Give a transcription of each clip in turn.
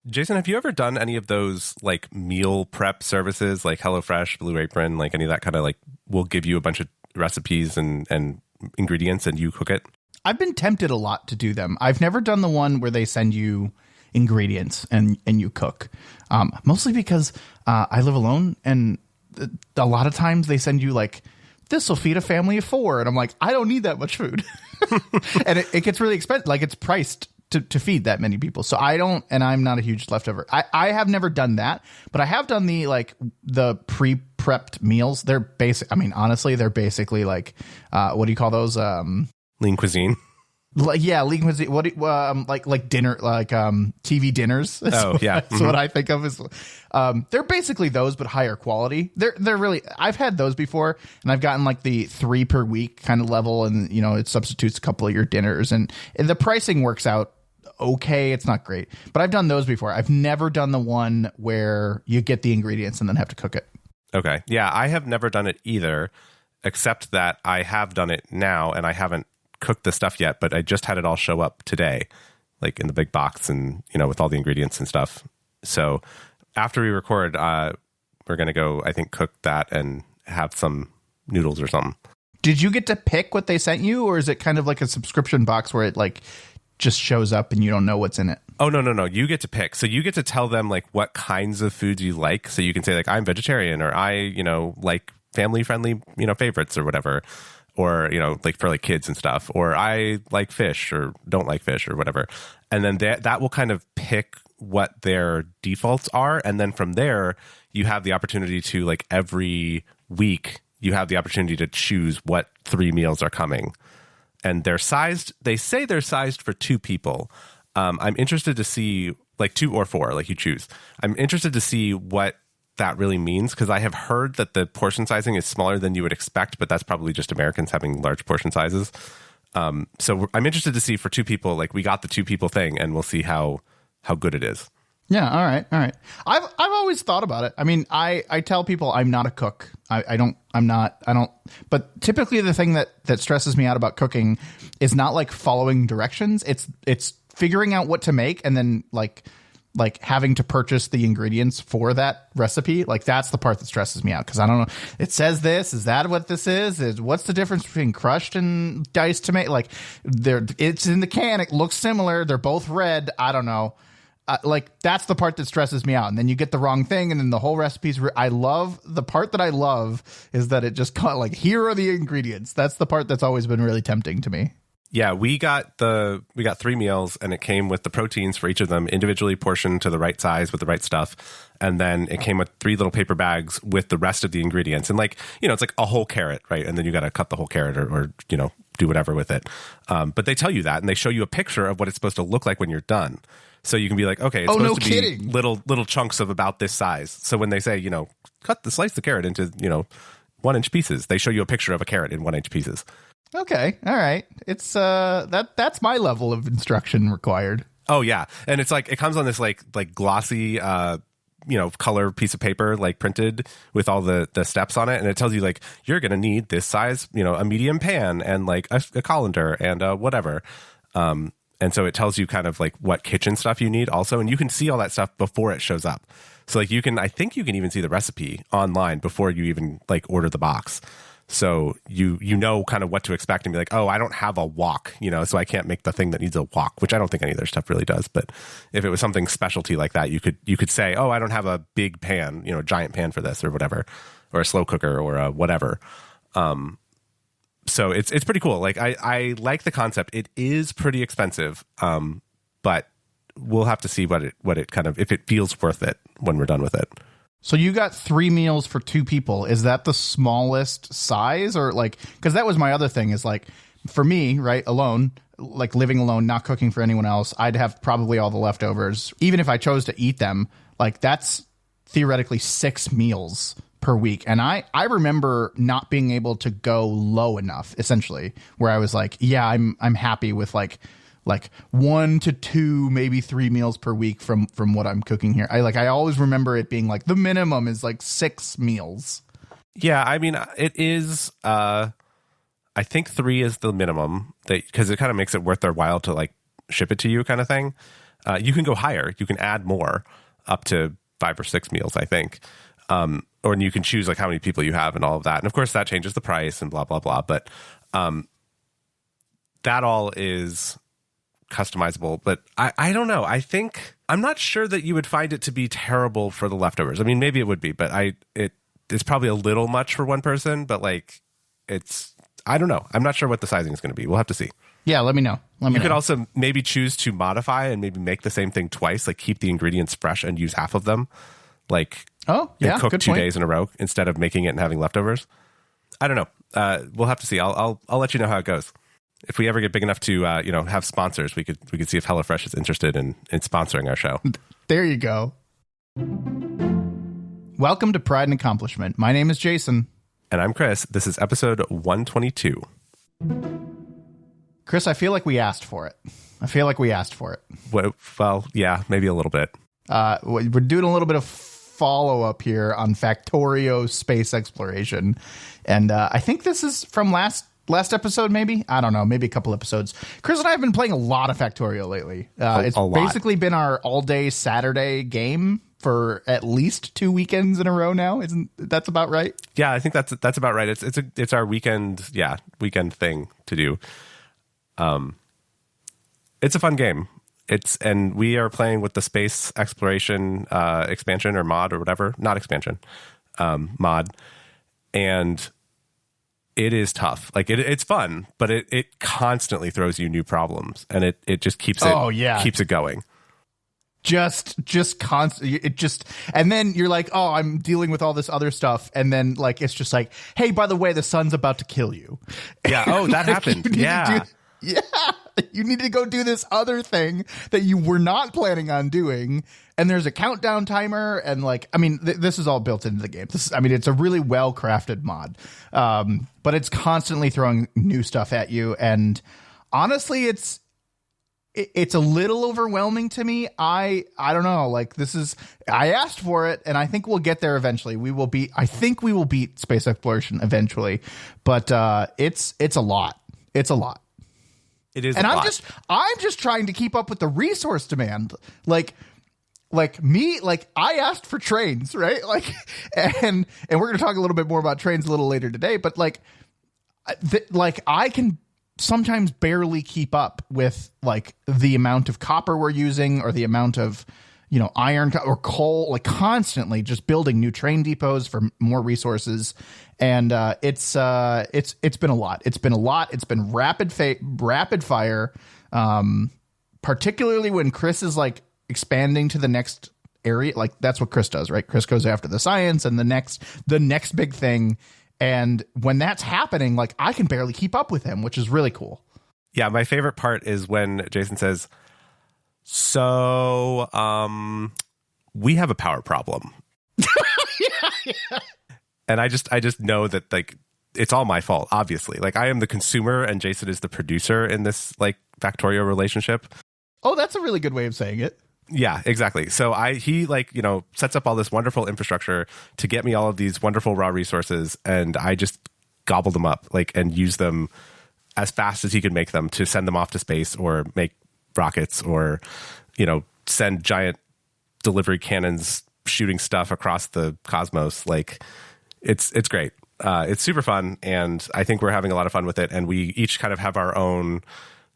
Jason, have you ever done any of those like meal prep services like HelloFresh, Blue Apron, like any of that kind of like will give you a bunch of recipes and ingredients and you cook it? I've been tempted a lot to do them. I've never done the one where they send you ingredients and you cook. Mostly because I live alone, and a lot of times they send you like, this will feed a family of 4. And I'm like, I don't need that much food. And it gets really expensive. Like it's priced to feed that many people. So I don't, and I'm not a huge leftover. I have never done that, but I have done the pre-prepped meals. They're basic. I mean, honestly, they're basically like, what do you call those? Lean cuisine. Like, yeah, lean cuisine. Like dinner, like TV dinners. Oh, yeah. That's what I think of as. They're basically those, but higher quality. They're really. I've had those before, and I've gotten like the 3 per week kind of level, and it substitutes a couple of your dinners, and the pricing works out okay. It's not great, but I've done those before. I've never done the one where you get the ingredients and then have to cook it. Okay, yeah, I have never done it either, except that I have done it now, and I haven't cooked the stuff yet, but I just had it all show up today, like in the big box and with all the ingredients and stuff. So after we record, we're gonna go, I think, cook that and have some noodles or something. Did you get to pick what they sent you, or is it kind of like a subscription box where it like just shows up and you don't know what's in it? Oh, no. You get to pick. So you get to tell them like what kinds of foods you like. So you can say like, I'm vegetarian, or I, like family friendly, favorites or whatever. Or, like for like kids and stuff, or I like fish or don't like fish or whatever. And then that will kind of pick what their defaults are. And then from there, you have the opportunity to like every week, you have the opportunity to choose what 3 meals are coming. And they're sized, they say they're sized for 2 people. I'm interested to see like 2 or 4, like you choose. I'm interested to see what that really means, because I have heard that the portion sizing is smaller than you would expect, but that's probably just Americans having large portion sizes. So I'm interested to see for 2 people, like we got the 2 people thing, and we'll see how good it is. Yeah. All right. I've always thought about it. I mean, I tell people I'm not a cook. I don't, but typically the thing that stresses me out about cooking is not like following directions. It's figuring out what to make and then like having to purchase the ingredients for that recipe. Like that's the part that stresses me out, because I don't know. It says this. Is that what this is? What's the difference between crushed and diced tomato? Like it's in the can. It looks similar. They're both red. I don't know. Like that's the part that stresses me out. And then you get the wrong thing, and then the whole recipe's. The part that I love is that it just caught like, here are the ingredients. That's the part that's always been really tempting to me. Yeah, we got 3 meals, and it came with the proteins for each of them individually portioned to the right size with the right stuff. And then it came with 3 little paper bags with the rest of the ingredients. And like, it's like a whole carrot, right? And then you got to cut the whole carrot or do whatever with it. But they tell you that, and they show you a picture of what it's supposed to look like when you're done. So you can be like, okay, it's supposed to be little chunks of about this size. So when they say, slice the carrot into, 1-inch pieces, they show you a picture of a carrot in 1-inch pieces. Okay. All right. It's that's my level of instruction required. Oh yeah. And it's like, it comes on this like glossy, color piece of paper, like printed with all the steps on it. And it tells you like, you're going to need this size, a medium pan and like a colander and whatever. And so it tells you kind of like what kitchen stuff you need also. And you can see all that stuff before it shows up. So like I think you can even see the recipe online before you even like order the box. So you know kind of what to expect and be like, oh, I don't have a wok, so I can't make the thing that needs a wok, which I don't think any of their stuff really does. But if it was something specialty like that, you could say, oh, I don't have a big pan, a giant pan for this or whatever, or a slow cooker or a whatever. So it's pretty cool. Like I like the concept. It is pretty expensive, but we'll have to see what it kind of, if it feels worth it when we're done with it. So you got 3 meals for 2 people. Is that the smallest size, or like, because that was my other thing is like, for me, right, alone, like living alone, not cooking for anyone else, I'd have probably all the leftovers. Even if I chose to eat them, like that's theoretically 6 meals per week. And I remember not being able to go low enough, essentially, where I was like, yeah, I'm happy with like 1 to 2, maybe 3 meals per week from what I'm cooking here. I always remember it being like the minimum is like 6 meals. Yeah, I mean, it is. I think 3 is the minimum, because it kind of makes it worth their while to like ship it to you, kind of thing. You can go higher. You can add more, up to 5 or 6 meals, I think. Or you can choose like how many people you have and all of that. And of course that changes the price and blah, blah, blah. But that all is customizable. But I don't know. I'm not sure that you would find it to be terrible for the leftovers. I mean, maybe it would be, but it's probably a little much for one person, but like I don't know. I'm not sure what the sizing is going to be. We'll have to see. Yeah, let me know. You could also maybe choose to modify and maybe make the same thing twice, like keep the ingredients fresh and use half of them. Like, cook 2 days in a row instead of making it and having leftovers. I don't know. We'll have to see. I'll let you know how it goes. If we ever get big enough to have sponsors, we could see if HelloFresh is interested in sponsoring our show. There you go. Welcome to Pride and Accomplishment. My name is Jason. And I'm Chris. This is episode 122. Chris, I feel like we asked for it. Well, yeah, maybe a little bit. We're doing a little bit of follow-up here on Factorio space exploration. And I think this is from last episode, maybe? I don't know, maybe a couple episodes. Chris and I have been playing a lot of Factorio lately. It's basically been our all-day Saturday game for at least 2 weekends in a row now. Isn't that's about right? Yeah, I think that's about right. It's our weekend thing to do. It's a fun game. And we are playing with the space exploration expansion or mod or whatever, not expansion, mod, and it is tough. Like it's fun, but it constantly throws you new problems, and it just keeps it going. Just constant. And then you're like, oh, I'm dealing with all this other stuff, and then like it's just like, hey, by the way, the sun's about to kill you. Yeah. Oh, that happened. Yeah. Yeah, you need to go do this other thing that you were not planning on doing. And there's a countdown timer. And like, I mean, this is all built into the game. It's a really well crafted mod. But it's constantly throwing new stuff at you. And honestly, it's a little overwhelming to me. I don't know. Like I asked for it, and I think we'll get there eventually. I think we will beat space exploration eventually. But it's a lot. It's a lot. It is, and I'm just trying to keep up with the resource demand. Like I asked for trains, right? Like, and we're going to talk a little bit more about trains a little later today. But like I can sometimes barely keep up with like the amount of copper we're using, or the amount of iron or coal, like constantly just building new train depots for more resources. And it's been a lot. It's been rapid fire, particularly when Chris is like expanding to the next area. Like that's what Chris does, right? Chris goes after the science and the next big thing. And when that's happening, like I can barely keep up with him, which is really cool. Yeah. My favorite part is when Jason says, so we have a power problem. Yeah. And I just know that like it's all my fault, obviously. Like I am the consumer and Jason is the producer in this like Factorio relationship. Oh, that's a really good way of saying it. Yeah, exactly. So he like, sets up all this wonderful infrastructure to get me all of these wonderful raw resources, and I just gobble them up like and use them as fast as he could make them to send them off to space or make rockets or, send giant delivery cannons shooting stuff across the cosmos. Like it's great. It's super fun. And I think we're having a lot of fun with it. And we each kind of have our own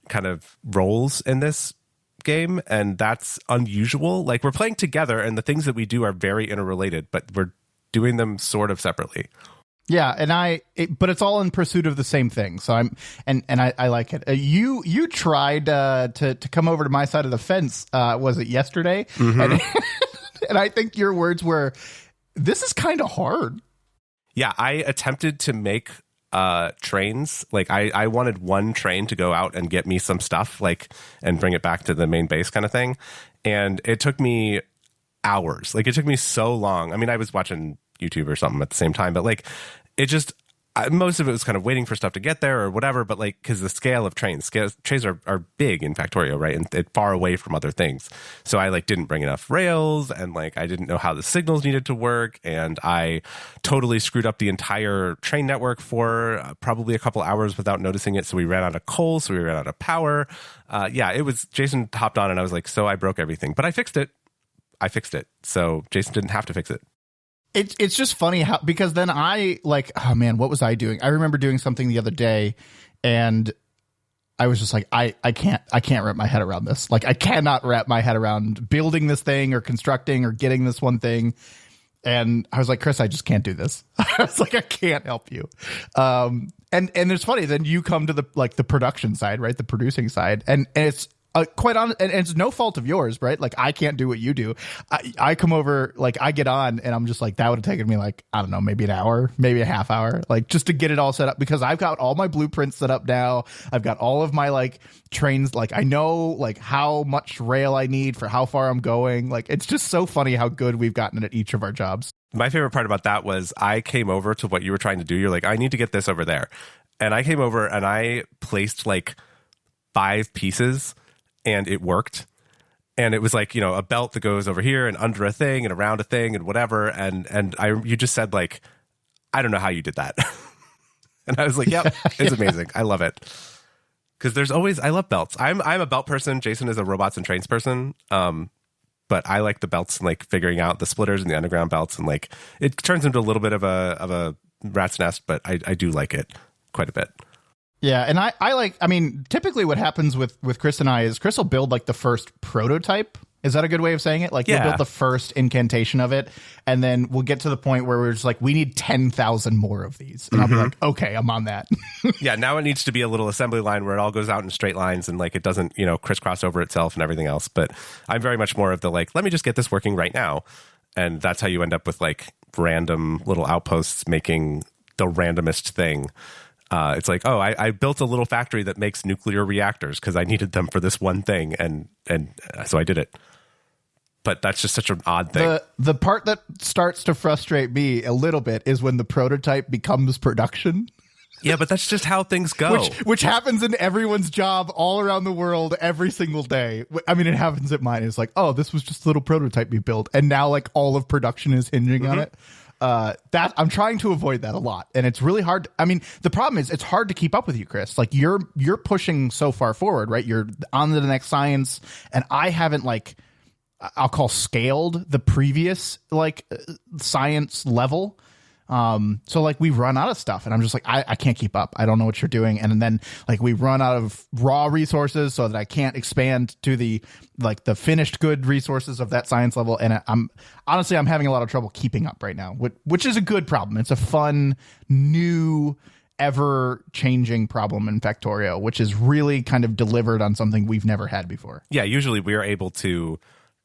kind of roles in this game. And that's unusual. Like we're playing together and the things that we do are very interrelated, but we're doing them sort of separately. Yeah, but it's all in pursuit of the same thing. So I like it. You tried to come over to my side of the fence. Was it yesterday? Mm-hmm. And I think your words were, "This is kind of hard." Yeah, I attempted to make trains. Like I wanted one train to go out and get me some stuff, like and bring it back to the main base, kind of thing. And it took me hours. Like it took me so long. I mean, I was watching YouTube or something at the same time, but like most of it was kind of waiting for stuff to get there or whatever, but like, because the scale of trains are big in Factorio, right? And far away from other things. So I like didn't bring enough rails, and like I didn't know how the signals needed to work, and I totally screwed up the entire train network for probably a couple hours without noticing it. So we ran out of coal, so we ran out of power. It was Jason hopped on, and I was like, so I broke everything, but I fixed it. So Jason didn't have to fix it. It's just funny how, because then I like, oh man, what was I doing? I remember doing something the other day, and I was just like, I can't wrap my head around this. Like, I cannot wrap my head around building this thing or constructing or getting this one thing. And I was like, Chris, I just can't do this. I was like, I can't help you. And it's funny, then you come to the production side, right? The producing side. And it's quite honest, and it's no fault of yours, right? Like, I can't do what you do. I come over, like, I get on, and I'm just like, that would have taken me like, I don't know, maybe an hour, maybe a half hour, like, just to get it all set up, because I've got all my blueprints set up now. I've got all of my like trains, like I know like how much rail I need for how far I'm going. Like, it's just so funny how good we've gotten at each of our jobs. My favorite part about that was I came over to what you were trying to do. You're like, I need to get this over there. And I came over and I placed like 5 pieces, and it worked. And it was like, a belt that goes over here and under a thing and around a thing and whatever. And you just said like, I don't know how you did that. And I was like, yep, it's amazing. I love it. Because I love belts. I'm a belt person. Jason is a robots and trains person. But I like the belts and like figuring out the splitters and the underground belts, and like it turns into a little bit of a rat's nest, but I do like it quite a bit. Yeah, and I mean, typically what happens with Chris and I is Chris will build like the first prototype. Is that a good way of saying it? Like, you'll build the first incantation of it, and then we'll get to the point where we're just like, we need 10,000 more of these. And I'll be like, okay, I'm on that. Yeah, now it needs to be a little assembly line where it all goes out in straight lines and like it doesn't, crisscross over itself and everything else. But I'm very much more of the like, let me just get this working right now. And that's how you end up with like random little outposts making the randomest thing. It's like, oh, I built a little factory that makes nuclear reactors because I needed them for this one thing, and so I did it. But that's just such an odd thing. The part that starts to frustrate me a little bit is when the prototype becomes production. Yeah, but that's just how things go. Which happens in everyone's job all around the world every single day. I mean, it happens at mine. It's like, oh, this was just a little prototype we built, and now like all of production is hinging on it. That I'm trying to avoid that a lot, and it's really hard. I mean, the problem is it's hard to keep up with you, Chris. Like, you're pushing so far forward, right? You're on to the next science, and I haven't like, I'll call scaled the previous like science level. So like we run out of stuff, and I'm just like, I can't keep up. I don't know what you're doing. And then like we run out of raw resources so that I can't expand to the finished good resources of that science level. And I'm having a lot of trouble keeping up right now, which is a good problem. It's a fun, new, ever changing problem in Factorio, which is really kind of delivered on something we've never had before. Yeah. Usually we are able to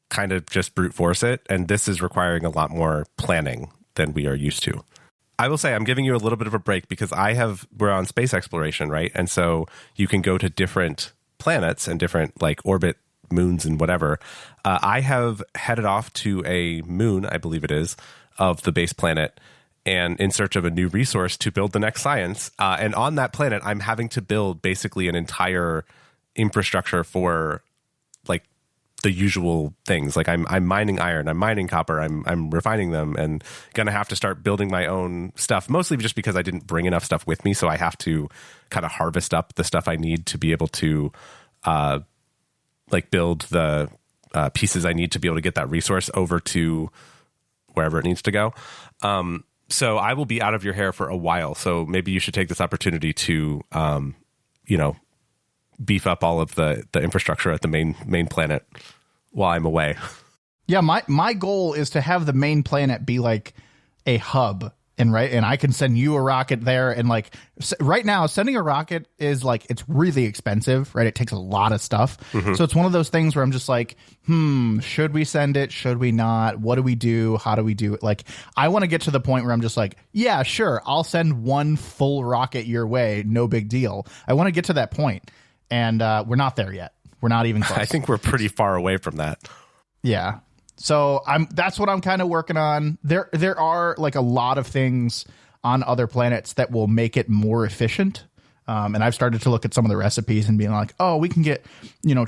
kind of just brute force it. And this is requiring a lot more planning than we are used to. I will say I'm giving you a little bit of a break because we're on space exploration, right? And so you can go to different planets and different like orbit moons and whatever. I have headed off to a moon, I believe it is, of the base planet, and in search of a new resource to build the next science. And on that planet, I'm having to build basically an entire infrastructure for like the usual things. Like I'm mining iron, I'm mining copper, I'm refining them, and gonna have to start building my own stuff, mostly just because I didn't bring enough stuff with me. So I have to kind of harvest up the stuff I need to be able to like build the pieces I need to be able to get that resource over to wherever it needs to go. So I will be out of your hair for a while. So maybe you should take this opportunity to, beef up all of the infrastructure at the main planet while I'm away. Yeah, my goal is to have the main planet be like a hub, and I can send you a rocket there, and like right now sending a rocket is like, it's really expensive, right? It takes a lot of stuff. Mm-hmm. So it's one of those things where I'm just like, should we send it? Should we not? What do we do? How do we do it? Like, I want to get to the point where I'm just like, yeah, sure, I'll send one full rocket your way, no big deal. I want to get to that point. And we're not there yet. We're not even close. I think we're pretty far away from that. Yeah. So that's what I'm kind of working on. There are like a lot of things on other planets that will make it more efficient. And I've started to look at some of the recipes and being like, oh, we can get,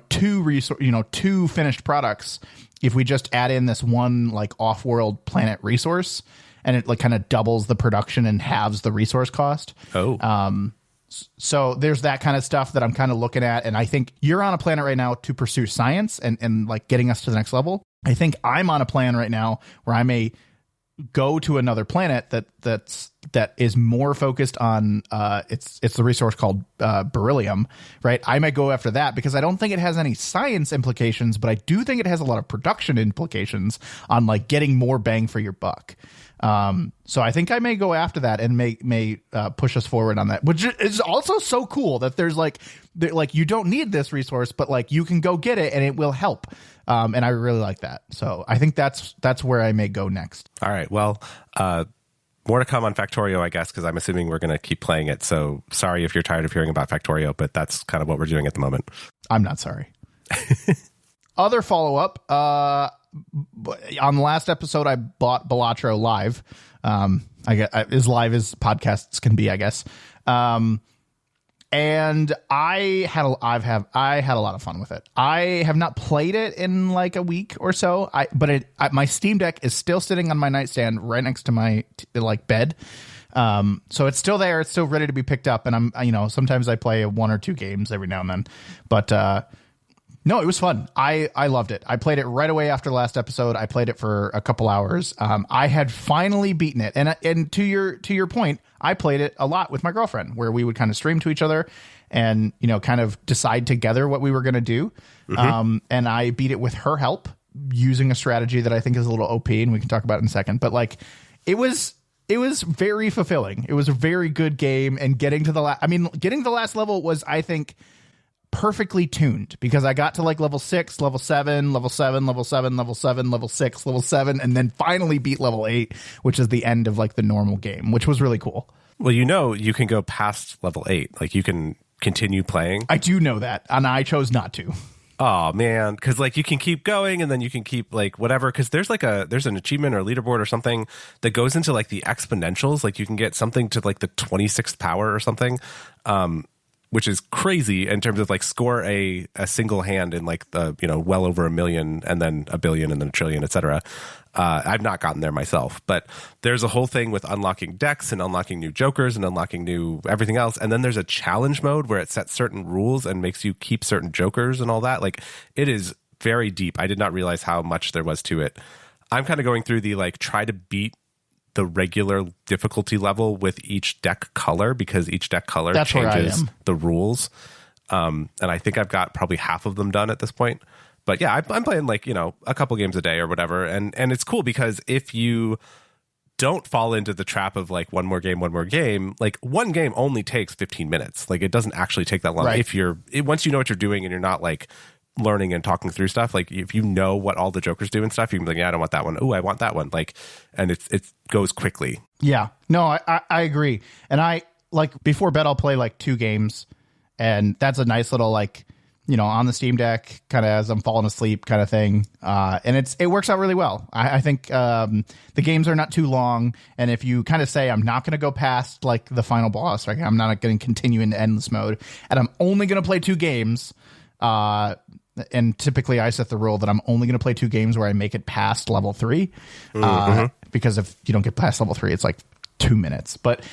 two finished products if we just add in this one like off-world planet resource, and it like kind of doubles the production and halves the resource cost. Oh. So there's that kind of stuff that I'm kind of looking at. And I think you're on a planet right now to pursue science and like getting us to the next level. I think I'm on a plan right now where I may go to another planet that is more focused on it's the resource called beryllium, right? I might go after that because I don't think it has any science implications, but I do think it has a lot of production implications on like getting more bang for your buck. So I think I may go after that and may push us forward on that, which is also so cool that there's like you don't need this resource, but like you can go get it and it will help. And I really like that. So I think that's where I may go next. All right. Well, more to come on Factorio, I guess, because I'm assuming we're going to keep playing it. So sorry if you're tired of hearing about Factorio, but that's kind of what we're doing at the moment. I'm not sorry. Other follow-up, on the last episode, I bought Balatro live. I get as live as podcasts can be, I guess. And I had a lot of fun with it. I have not played it in like a week or so. But my Steam Deck is still sitting on my nightstand right next to my bed. So it's still there. It's still ready to be picked up. And sometimes I play one or two games every now and then. But no, it was fun. I loved it. I played it right away after the last episode. I played it for a couple hours. I had finally beaten it. And to your point, I played it a lot with my girlfriend, where we would kind of stream to each other and, kind of decide together what we were going to do. Mm-hmm. And I beat it with her help using a strategy that I think is a little OP, and we can talk about it in a second. But like, it was very fulfilling. It was a very good game, and getting to the last level was, I think, perfectly tuned, because I got to like level 6, level 7, level 7, level 7, level 7, level 6, level 7, and then finally beat level 8, which is the end of like the normal game, which was really cool. Well, you can go past level 8. Like, you can continue playing. I do know that, and I chose not to. Oh man, because like you can keep going, and then you can keep like whatever. Because there's an achievement or leaderboard or something that goes into like the exponentials. Like you can get something to like the 26th power or something. Which is crazy in terms of like score a single hand in like the, well over 1 million, and then 1 billion, and then 1 trillion, etc. I've not gotten there myself, but there's a whole thing with unlocking decks and unlocking new jokers and unlocking new everything else. And then there's a challenge mode where it sets certain rules and makes you keep certain jokers and all that. Like, it is very deep. I did not realize how much there was to it. I'm kind of going through the like try to beat the regular difficulty level with each deck color, because each deck color changes the rules. And I think I've got probably half of them done at this point. But yeah, I'm playing like, a couple games a day or whatever. And it's cool because if you don't fall into the trap of like one more game, like one game only takes 15 minutes. Like, it doesn't actually take that long. Right. Once you know what you're doing and you're not like learning and talking through stuff, like if you know what all the jokers do and stuff, you can be like, yeah, I don't want that one. Oh, I want that one. Like, and it goes quickly. Yeah, no, I agree. And I like before bed, I'll play like 2 games, and that's a nice little like, on the Steam Deck kind of as I'm falling asleep kind of thing. And it works out really well. I think the games are not too long. And if you kind of say, I'm not going to go past like the final boss, like I'm not going to continue into endless mode, and I'm only going to play 2 games, and typically I set the rule that I'm only going to play 2 games where I make it past level 3. Because if you don't get past level 3, it's like 2 minutes. But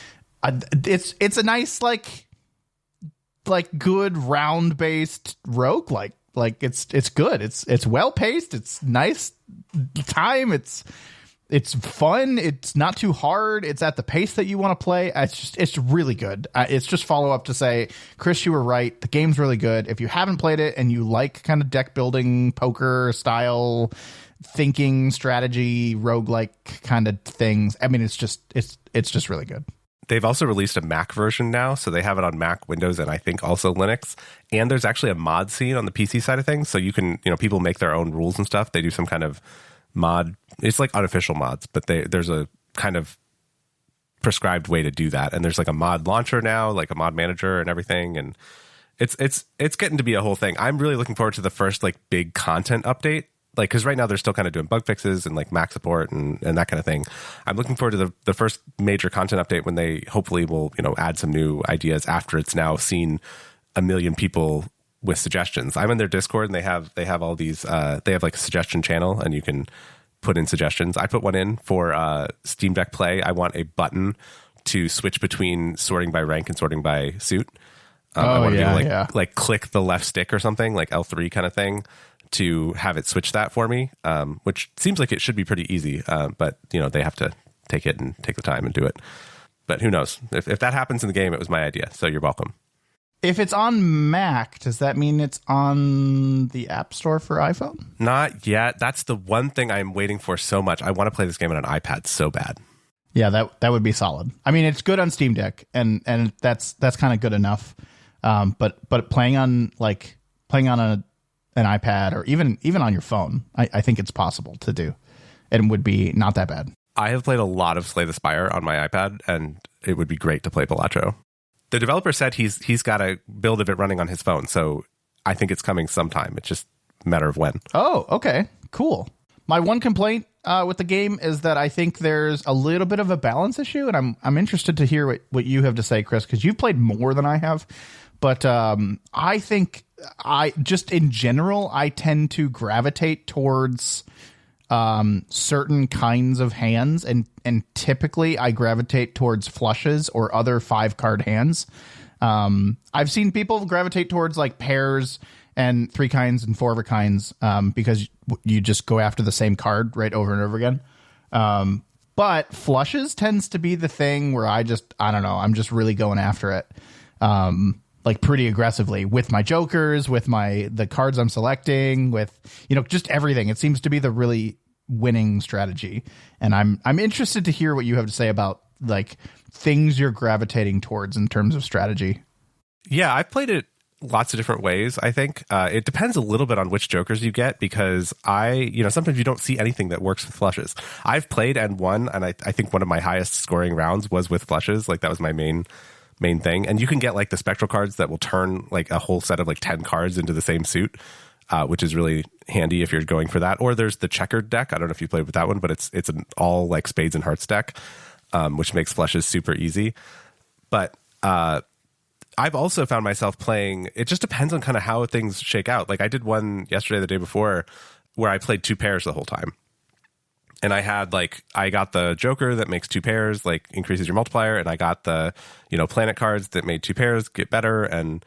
it's a nice like good round based rogue. Like it's good. It's well paced. It's nice time. It's fun. It's not too hard. It's at the pace that you want to play. It's really good. It's just follow up to say, Chris, you were right. The game's really good. If you haven't played it and you like kind of deck building, poker style thinking, strategy, roguelike kind of things, I mean, it's just really good. They've also released a Mac version now, so they have it on Mac, Windows, and I think also Linux. And there's actually a mod scene on the PC side of things, so you can, people make their own rules and stuff. They do some kind of mod. It's like unofficial mods, but there's a kind of prescribed way to do that. And there's like a mod launcher now, like a mod manager and everything. And it's getting to be a whole thing. I'm really looking forward to the first like big content update. like, because right now they're still kind of doing bug fixes and like Mac support and that kind of thing. I'm looking forward to the first major content update when they hopefully will, add some new ideas after it's now seen a million people with suggestions. I'm in their Discord and they have all these, they have like a suggestion channel and you can put in suggestions. I put one in for Steam Deck Play. I want a button to switch between sorting by rank and sorting by suit. I want to be able to like click the left stick or something, like L3 kind of thing, to have it switch that for me, which seems like it should be pretty easy. But, they have to take it and take the time and do it. But who knows? If that happens in the game, it was my idea. So you're welcome. If it's on Mac, does that mean it's on the App Store for iPhone? Not yet. That's the one thing I'm waiting for so much. I want to play this game on an iPad so bad. Yeah, that would be solid. I mean, it's good on Steam Deck, and that's kind of good enough. But playing on an iPad or even on your phone, I think it's possible to do, and would be not that bad. I have played a lot of Slay the Spire on my iPad, and it would be great to play Balatro. The developer said he's got a build of it running on his phone, so I think it's coming sometime. It's just a matter of when. Oh, okay, cool. My one complaint with the game is that I think there's a little bit of a balance issue, and I'm interested to hear what you have to say, Chris, because you've played more than I have. But I think just in general, I tend to gravitate towards certain kinds of hands, and typically I gravitate towards flushes or other 5-card hands. I've seen people gravitate towards like pairs and 3 kinds and 4 of a kinds because you just go after the same card right over and over again. But flushes tends to be the thing where I don't know, I'm just really going after it. Like pretty aggressively with my jokers, with the cards I'm selecting, with just everything. It seems to be the really winning strategy, and I'm interested to hear what you have to say about like things you're gravitating towards in terms of strategy. Yeah, I've played it lots of different ways. I think it depends a little bit on which jokers you get, because sometimes you don't see anything that works with flushes. I've played and won, and I think one of my highest scoring rounds was with flushes. Like that was my main thing. And you can get like the spectral cards that will turn like a whole set of like 10 cards into the same suit, which is really handy if you're going for that. Or there's the checkered deck. I don't know if you played with that one, but it's an all like spades and hearts deck, which makes flushes super easy. But I've also found myself playing, it just depends on kind of how things shake out. Like I did one yesterday, the day before, where I played 2 pairs the whole time. And I got the Joker that makes 2 pairs, like increases your multiplier. And I got the, planet cards that made 2 pairs get better. And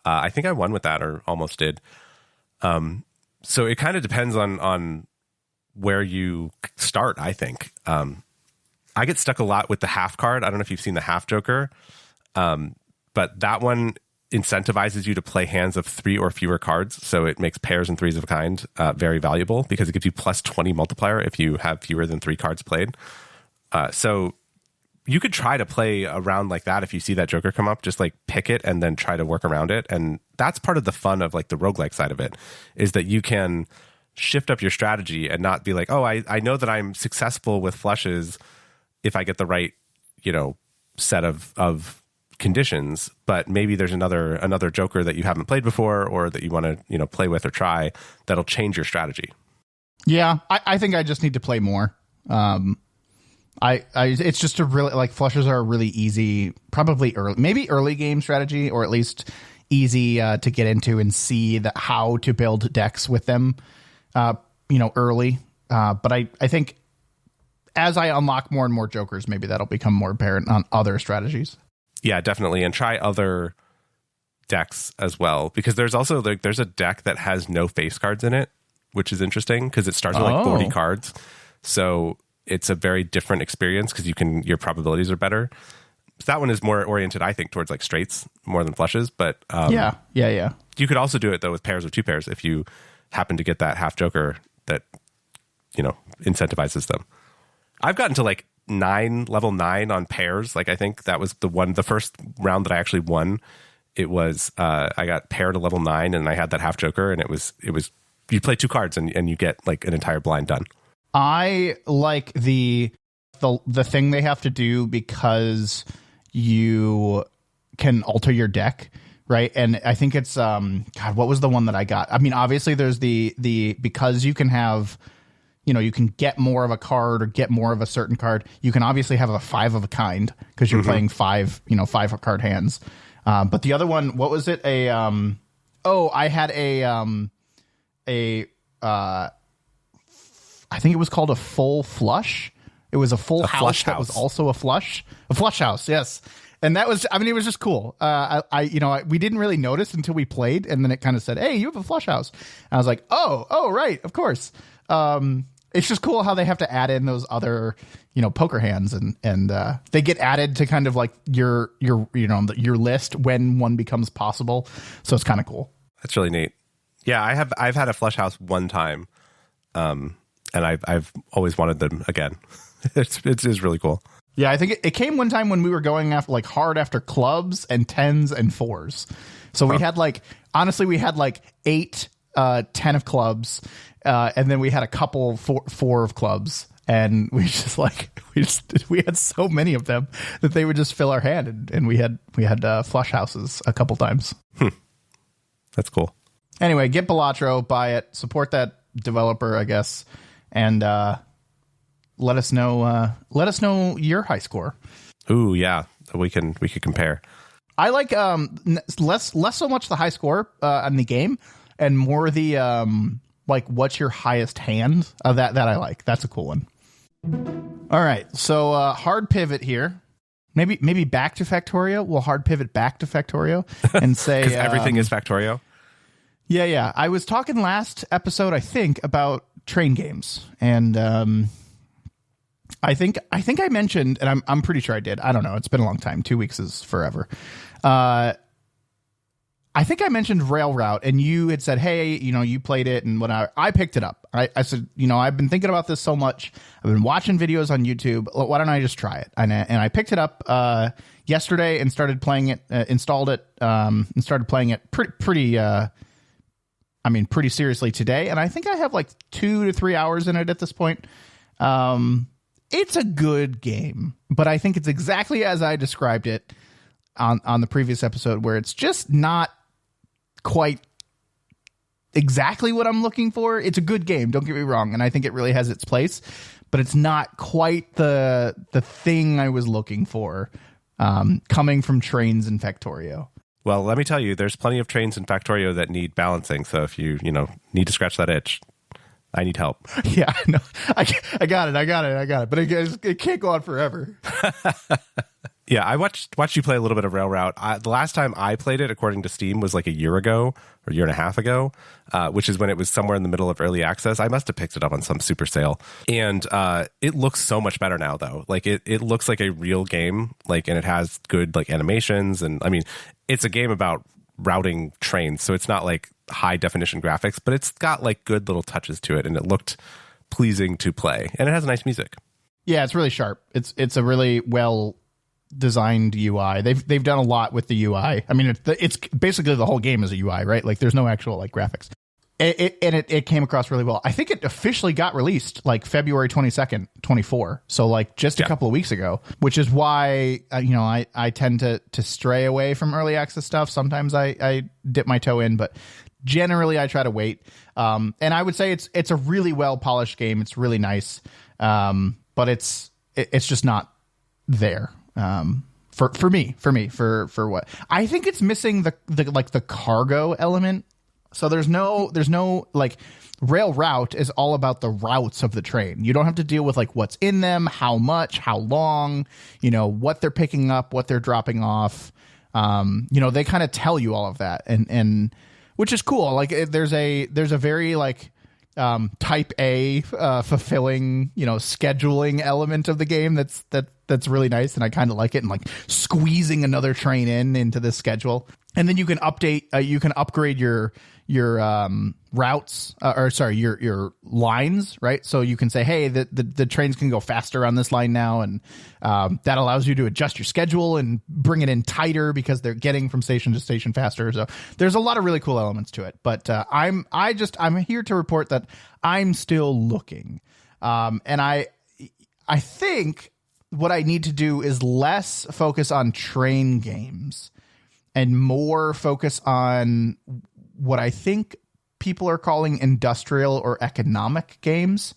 I think I won with that, or almost did. So it kind of depends on where you start, I think. I get stuck a lot with the half card. I don't know if you've seen the half Joker. But that one incentivizes you to play hands of 3 or fewer cards, so it makes pairs and 3s of a kind very valuable, because it gives you plus 20 multiplier if you have fewer than 3 cards played. So you could try to play a round like that if you see that Joker come up, just like pick it and then try to work around it. And that's part of the fun of like the roguelike side of it, is that you can shift up your strategy and not be like, oh, I know that I'm successful with flushes if I get the right, set of conditions, but maybe there's another Joker that you haven't played before, or that you want to play with or try, that'll change your strategy. Yeah, I think I just need to play more. It's just a really, like, flushes are a really easy, probably early game strategy, or at least easy to get into and see how to build decks with them early. But I think as I unlock more and more Jokers, maybe that'll become more apparent on other strategies. Yeah, definitely. And try other decks as well, because there's also there's a deck that has no face cards in it, which is interesting because it starts with like 40 cards. So it's a very different experience because your probabilities are better. So that one is more oriented, I think, towards like straights more than flushes. But yeah. You could also do it though with pairs or 2 pairs if you happen to get that half Joker that incentivizes them. I've gotten to like level 9 on pairs. Like I think that was the first round that I actually won. It was I got paired to level 9 and I had that half Joker, and it was you play 2 cards and you get like an entire blind done. I like the thing they have to do because you can alter your deck, right? And I think it's God, what was the one that I got? I mean, obviously there's the because you can have, you can get more of a card or get more of a certain card. You can obviously have a 5 of a kind because you're playing 5 card hands. But the other one, what was it? I had I think it was called a full flush. It was a full house that was also a flush house. Yes. And that was, it was just cool. We didn't really notice until we played, and then it kind of said, "Hey, you have a flush house." And I was like, oh, right. Of course. It's just cool how they have to add in those other, poker hands and they get added to kind of like your list when one becomes possible. So it's kind of cool. That's really neat. Yeah. I've had a flush house one time. And I've always wanted them again. It's really cool. Yeah, I think it came one time when we were going after hard after clubs and 10s and 4s. So we had honestly, we had 8, 10 of clubs, and then we had a couple 4 of clubs, and we had so many of them that they would just fill our hand, and we had flush houses a couple times. That's cool. Anyway, get Balatro, buy it, support that developer, I guess, and let us know your high score. Ooh, yeah, we could compare. I like less so much the high score on the game, and more the what's your highest hand. That I like. That's a cool one. All right, so hard pivot here. Maybe back to Factorio. We'll hard pivot back to Factorio and say because everything is Factorio. Yeah. I was talking last episode, I think, about train games, and I think I mentioned, and I'm pretty sure I did. I don't know. It's been a long time. 2 weeks is forever. I think I mentioned Rail Route, and you had said, "Hey, you played it," and when I picked it up, I said, I've been thinking about this so much. I've been watching videos on YouTube. Why don't I just try it? And I picked it up yesterday and started playing it. Installed it and started playing it pretty seriously today. And I think I have 2 to 3 hours in it at this point. It's a good game, but I think it's exactly as I described it on the previous episode, where it's just not quite exactly what I'm looking for. It's a good game, don't get me wrong, and I think it really has its place, but it's not quite the thing I was looking for coming from trains in Factorio. Well, let me tell you, there's plenty of trains in Factorio that need balancing, so if you need to scratch that itch, I need help. Yeah, no, I got it. But it can't go on forever. Yeah, I watched you play a little bit of Rail Route. The last time I played it, according to Steam, was a year ago or a year and a half ago, which is when it was somewhere in the middle of early access. I must have picked it up on some super sale. And it looks so much better now, though. It looks like a real game, and it has good animations. And I mean, it's a game about routing trains, so it's not high definition graphics, but it's got good little touches to it, and it looked pleasing to play, and it has nice music. Yeah, it's really sharp. It's a really well designed UI. They've done a lot with the UI. I mean, it's basically the whole game is a UI, right? There's no actual graphics. It came across really well. I think it officially got released February 22nd, 24. So just a couple of weeks ago, which is why I tend to stray away from early access stuff. Sometimes I dip my toe in, but generally I try to wait. And I would say it's a really well polished game. It's really nice. But it's just not there. For me, for what I think it's missing the cargo element. So there's no Rail Route is all about the routes of the train. You don't have to deal with what's in them, how much, how long, what they're picking up, what they're dropping off. They kind of tell you all of that, and which is cool. There's a very type A fulfilling scheduling element of the game that's really nice, and I kind of like it, and squeezing another train into this schedule. And then you can upgrade your routes, your lines, right? So you can say, hey, the trains can go faster on this line now, and that allows you to adjust your schedule and bring it in tighter because they're getting from station to station faster. So there's a lot of really cool elements to it. But I'm here to report that I'm still looking, and I think what I need to do is less focus on train games more focus on what I think people are calling industrial or economic games,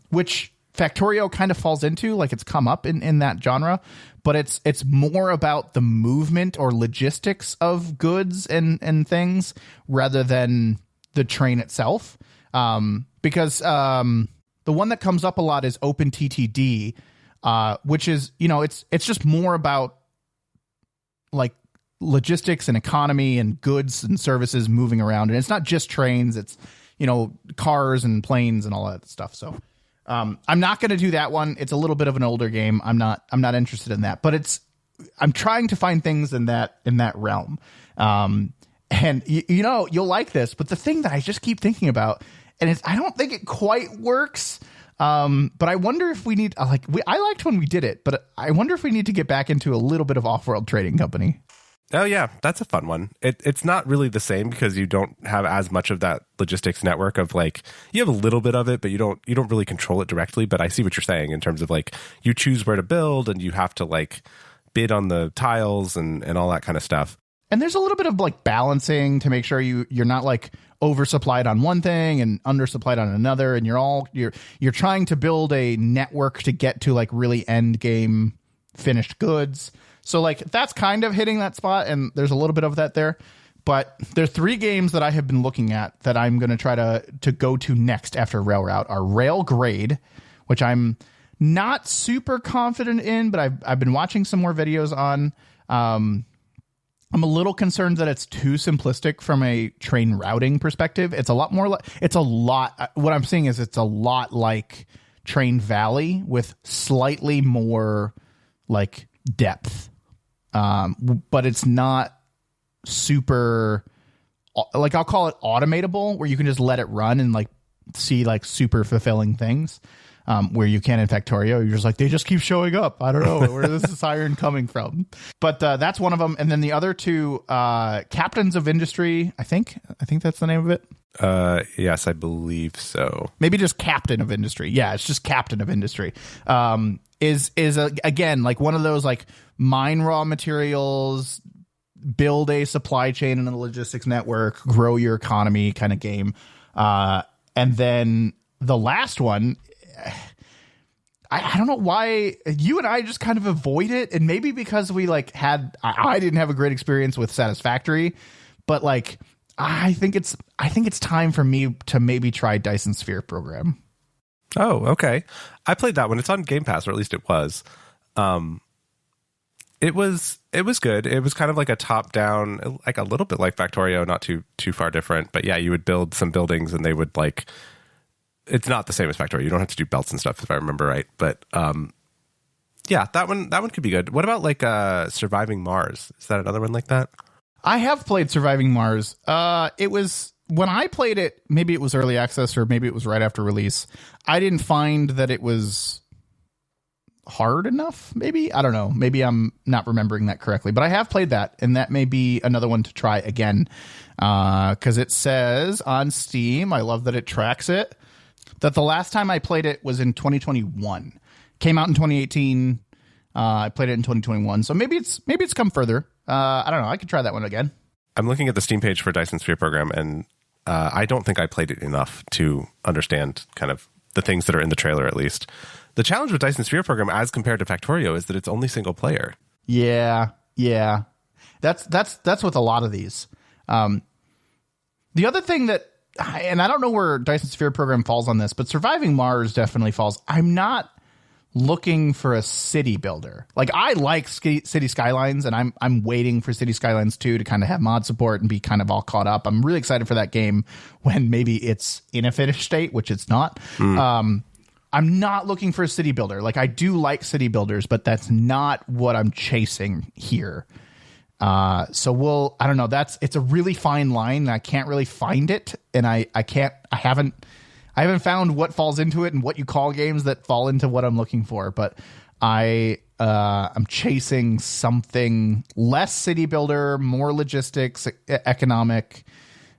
which Factorio kind of falls into, like it's come up in that genre, but it's more about the movement or logistics of goods and things rather than the train itself. Because the one that comes up a lot is OpenTTD, which is, it's just more about like logistics and economy and goods and services moving around. And it's not just trains, it's, cars and planes and all that stuff. So I'm not going to do that one. It's a little bit of an older game. I'm not interested in that, but I'm trying to find things in that realm. And you'll like this, but the thing that I just keep thinking about, and I don't think it quite works. But I wonder if we need, I liked when we did it, but I wonder if we need to get back into a little bit of Offworld Trading Company. Oh yeah, that's a fun one. It's not really the same because you don't have as much of that logistics network of like, you have a little bit of it, but you don't really control it directly. But I see what you're saying in terms of like, you choose where to build and you have to like bid on the tiles and all that kind of stuff. And there's a little bit of like balancing to make sure you're not like oversupplied on one thing and undersupplied on another. And you're trying to build a network to get to like really end game finished goods. So like that's kind of hitting that spot, and there's a little bit of that there. But there's 3 games that I have been looking at that I'm going to try to go to next after RailRoute are RailGrade, which I'm not super confident in, but I've been watching some more videos on. I'm a little concerned that it's too simplistic from a train routing perspective. It's a lot more what I'm seeing is it's a lot like Train Valley with slightly more like depth. But it's not super, like I'll call it automatable, where you can just let it run and like see like super fulfilling things, where you can in Factorio. You're just like, they just keep showing up. I don't know where this is siren coming from, but that's one of them. And then the other 2, Captains of Industry, I think that's the name of it. Yes, I believe so. Maybe just Captain of Industry. Yeah, it's just Captain of Industry. Is again like one of those like mine raw materials, build a supply chain and a logistics network, grow your economy kind of game. And then the last one, I don't know why you and I just kind of avoid it, and maybe because we like I didn't have a great experience with Satisfactory, but like I think it's time for me to maybe try Dyson Sphere Program. Oh, okay. I played that one. It's on Game Pass, or at least it was. It was good. It was kind of like a top down, like a little bit like Factorio, not too far different. But yeah, you would build some buildings and they would like, it's not the same as Factorio. You don't have to do belts and stuff if I remember right. But yeah, that one could be good. What about like Surviving Mars? Is that another one like that? I have played Surviving Mars. It was, when I played it, maybe it was early access or maybe it was right after release. I didn't find that it was hard enough. Maybe, I don't know. Maybe I'm not remembering that correctly, but I have played that, and that may be another one to try again. Because it says on Steam, I love that it tracks it, that the last time I played it was in 2021. Came out in 2018. I played it in 2021. So maybe it's come further. I don't know. I could try that one again. I'm looking at the Steam page for Dyson Sphere Program, and I don't think I played it enough to understand kind of the things that are in the trailer, at least. The challenge with Dyson Sphere Program as compared to Factorio is that it's only single player. Yeah. That's with a lot of these. The other thing that, and I don't know where Dyson Sphere Program falls on this, but Surviving Mars definitely falls. I'm not looking for a city builder. Like, I like City Skylines, and I'm waiting for City Skylines 2 to kind of have mod support and be kind of all caught up. I'm really excited for that game when maybe it's in a finished state, which it's not. I'm not looking for a city builder. Like, I do like city builders, but that's not what I'm chasing here. So I don't know. It's a really fine line, and I can't really find it. And I haven't found what falls into it and what you call games that fall into what I'm looking for. But I'm chasing something less city builder, more logistics, economic,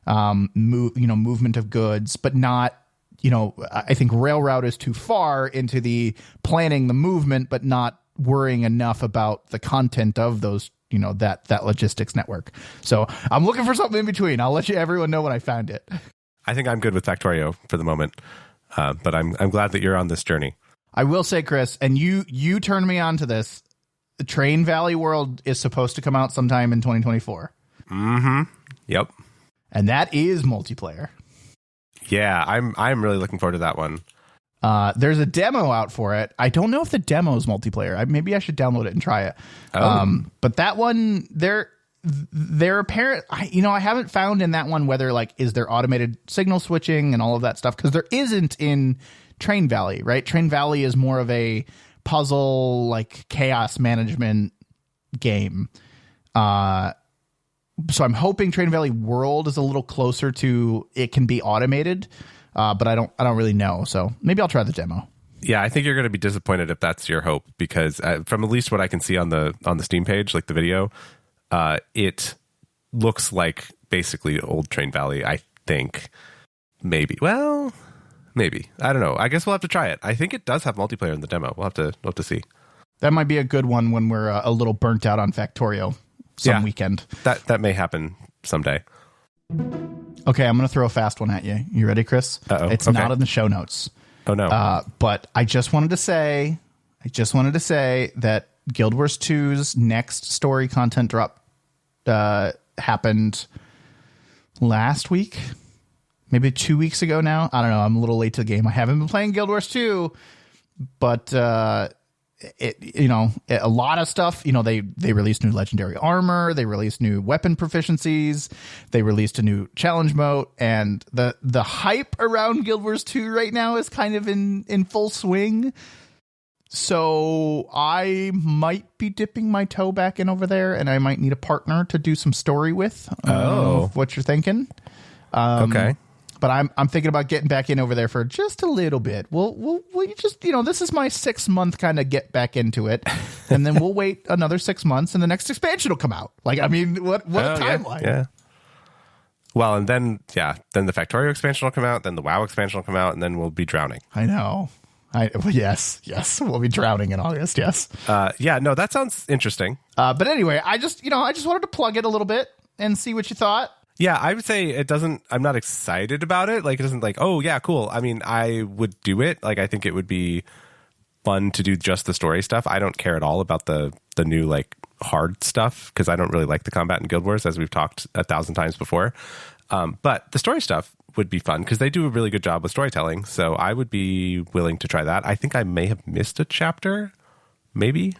movement of goods, but not, I think RailRoute is too far into the planning the movement, but not worrying enough about the content of those that logistics network. So I'm looking for something in between. I'll let everyone know when I found it. I think I'm good with Factorio for the moment, but I'm glad that you're on this journey. I will say, Chris, and you turned me on to this. The Train Valley World is supposed to come out sometime in 2024. Mm-hmm. Yep. And that is multiplayer. Yeah, I'm really looking forward to that one. There's a demo out for it. I don't know if the demo is multiplayer. Maybe I should download it and try it. But that one, they're apparent. I haven't found in that one whether is there automated signal switching and all of that stuff, because there isn't in Train Valley, right? Train Valley is more of a puzzle, chaos management game. So I'm hoping Train Valley World is a little closer to it can be automated, but I don't really know. So maybe I'll try the demo. Yeah, I think you're going to be disappointed if that's your hope, because from at least what I can see on the Steam page, the video, it looks like basically old Train Valley. I think maybe. Well, maybe. I don't know. I guess we'll have to try it. I think it does have multiplayer in the demo. We'll have to see. That might be a good one when we're a little burnt out on Factorio. Some weekend. That may happen someday. Okay, I'm going to throw a fast one at you. You ready, Chris? Uh-oh. It's not in the show notes. Oh, no. But I just wanted to say that Guild Wars 2's next story content drop happened last week, maybe 2 weeks ago now. I don't know. I'm a little late to the game. I haven't been playing Guild Wars 2, but a lot of stuff, they released new legendary armor, they released new weapon proficiencies, they released a new challenge mode, and the hype around Guild Wars 2 right now is kind of in full swing. So I might be dipping my toe back in over there, and I might need a partner to do some story with. What you're thinking. Okay. But I'm thinking about getting back in over there for just a little bit. We'll just, this is my 6 month kind of get back into it. And then we'll wait another 6 months and the next expansion will come out. What a timeline. Yeah. Well, and then the Factorio expansion will come out, then the WoW expansion will come out, and then we'll be drowning. I know. Yes. We'll be drowning in August. Yes. No, that sounds interesting. But anyway, I just wanted to plug it a little bit and see what you thought. Yeah, I would say I'm not excited about it. It doesn't oh yeah, cool. I mean, I would do it. I think it would be fun to do just the story stuff. I don't care at all about the new hard stuff, because I don't really like the combat in Guild Wars, as we've talked 1,000 times before. But the story stuff would be fun because they do a really good job with storytelling. So I would be willing to try that. I think I may have missed a chapter. Maybe.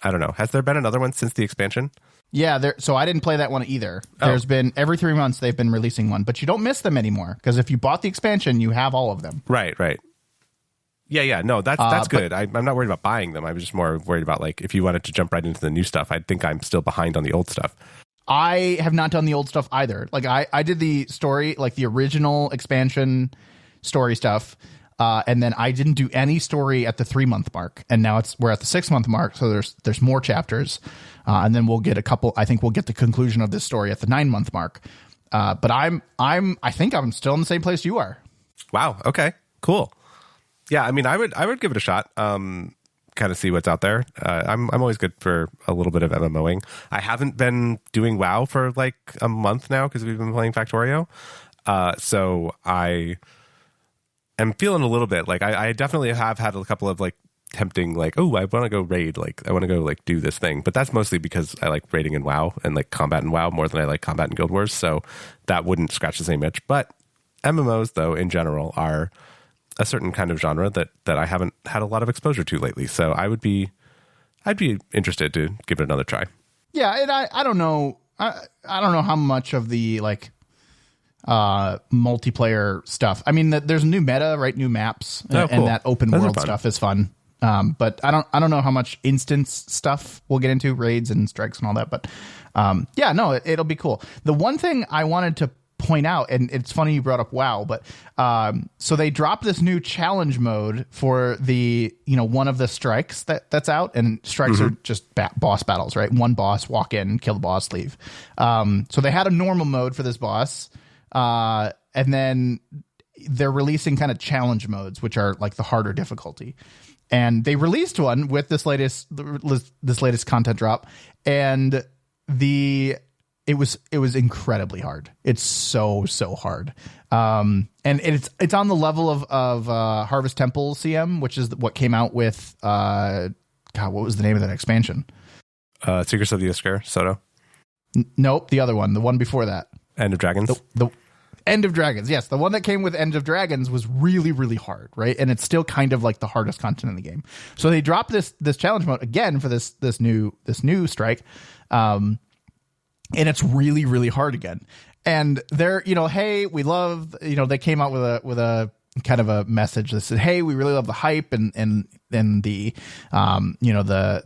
I don't know. Has there been another one since the expansion? Yeah, so I didn't play that one either. There's been every 3 months they've been releasing one, but you don't miss them anymore because if you bought the expansion, you have all of them. Right. Yeah. No, that's good. I'm not worried about buying them. I was just more worried about if you wanted to jump right into the new stuff. I think I'm still behind on the old stuff. I have not done the old stuff either. I did the story, the original expansion story stuff. And then I didn't do any story at the 3 month mark, and now we're at the 6 month mark. So there's more chapters, and then we'll get a couple. I think we'll get the conclusion of this story at the 9 month mark. But I think I'm still in the same place you are. Wow. Okay. Cool. Yeah. I mean, I would give it a shot. Kind of see what's out there. I'm always good for a little bit of MMOing. I haven't been doing WoW for a month now because we've been playing Factorio. So I'm feeling a little bit I definitely have had a couple of tempting I want to go raid, I want to go do this thing, but that's mostly because I like raiding in WoW and combat in WoW more than I like combat in Guild Wars, so that wouldn't scratch the same itch. But MMOs though in general are a certain kind of genre that I haven't had a lot of exposure to lately, so I'd be interested to give it another try. Yeah, and I don't know I don't know how much of the multiplayer stuff. I mean, there's a new meta, right? New maps, cool. And that open world stuff is fun. But I don't know how much instance stuff we'll get into, raids and strikes and all that. But it'll be cool. The one thing I wanted to point out, and it's funny you brought up WoW, but so they dropped this new challenge mode for the one of the strikes that's out, and strikes are just boss battles, right? One boss, walk in, kill the boss, leave. So they had a normal mode for this boss. And then they're releasing kind of challenge modes, which are the harder difficulty. And they released one with this latest content drop. And it was incredibly hard. It's so hard. And it's on the level of Harvest Temple CM, which is what came out with God, what was the name of that expansion? Secrets of the Oscar, Soto. Nope, the other one, the one before that. End of Dragons. The End of Dragons, yes. The one that came with End of Dragons was really, really hard, right? And it's still kind of like the hardest content in the game. So they dropped this challenge mode again for this new strike. And it's really, really hard again. And they're, hey, we love, they came out with a kind of a message that said, hey, we really love the hype and the, the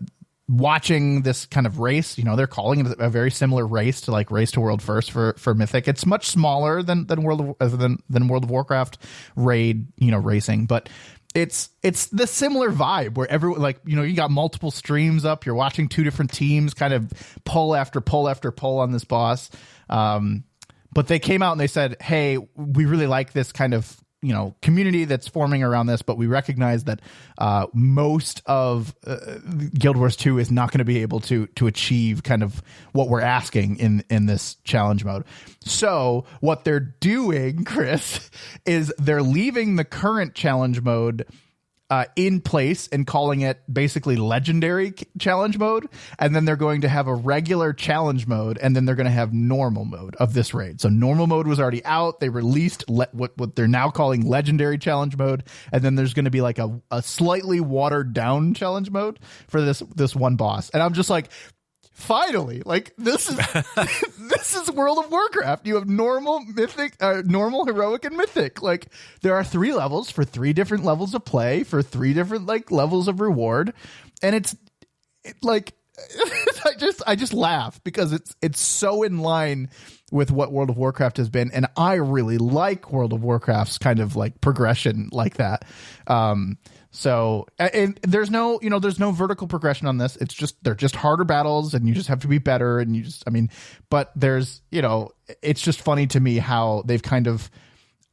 watching this kind of race. They're calling it a very similar race to like Race to World First for Mythic. It's much smaller than World of Warcraft raid, racing, but it's the similar vibe where everyone, like, you got multiple streams up, you're watching two different teams kind of pull after pull after pull on this boss. But they came out and they said, hey, we really like this kind of, community that's forming around this, but we recognize that most of Guild Wars 2 is not going to be able to achieve kind of what we're asking in this challenge mode. So what they're doing, Chris, is they're leaving the current challenge mode in place and calling it basically legendary challenge mode. And then they're going to have a regular challenge mode, and then they're going to have normal mode of this raid. So normal mode was already out. They released what they're now calling legendary challenge mode. And then there's going to be like a slightly watered down challenge mode for this one boss. And I'm just like, finally, like this is World of Warcraft. You have normal, mythic, normal, heroic, and mythic. Like there are 3 levels for 3 different levels of play for 3 different like levels of reward, and it's like I just laugh because it's so in line with what World of Warcraft has been, and I really like World of Warcraft's kind of like progression like that. So, and there's no vertical progression on this. It's just, they're just harder battles and you just have to be better. And but there's, it's just funny to me how they've kind of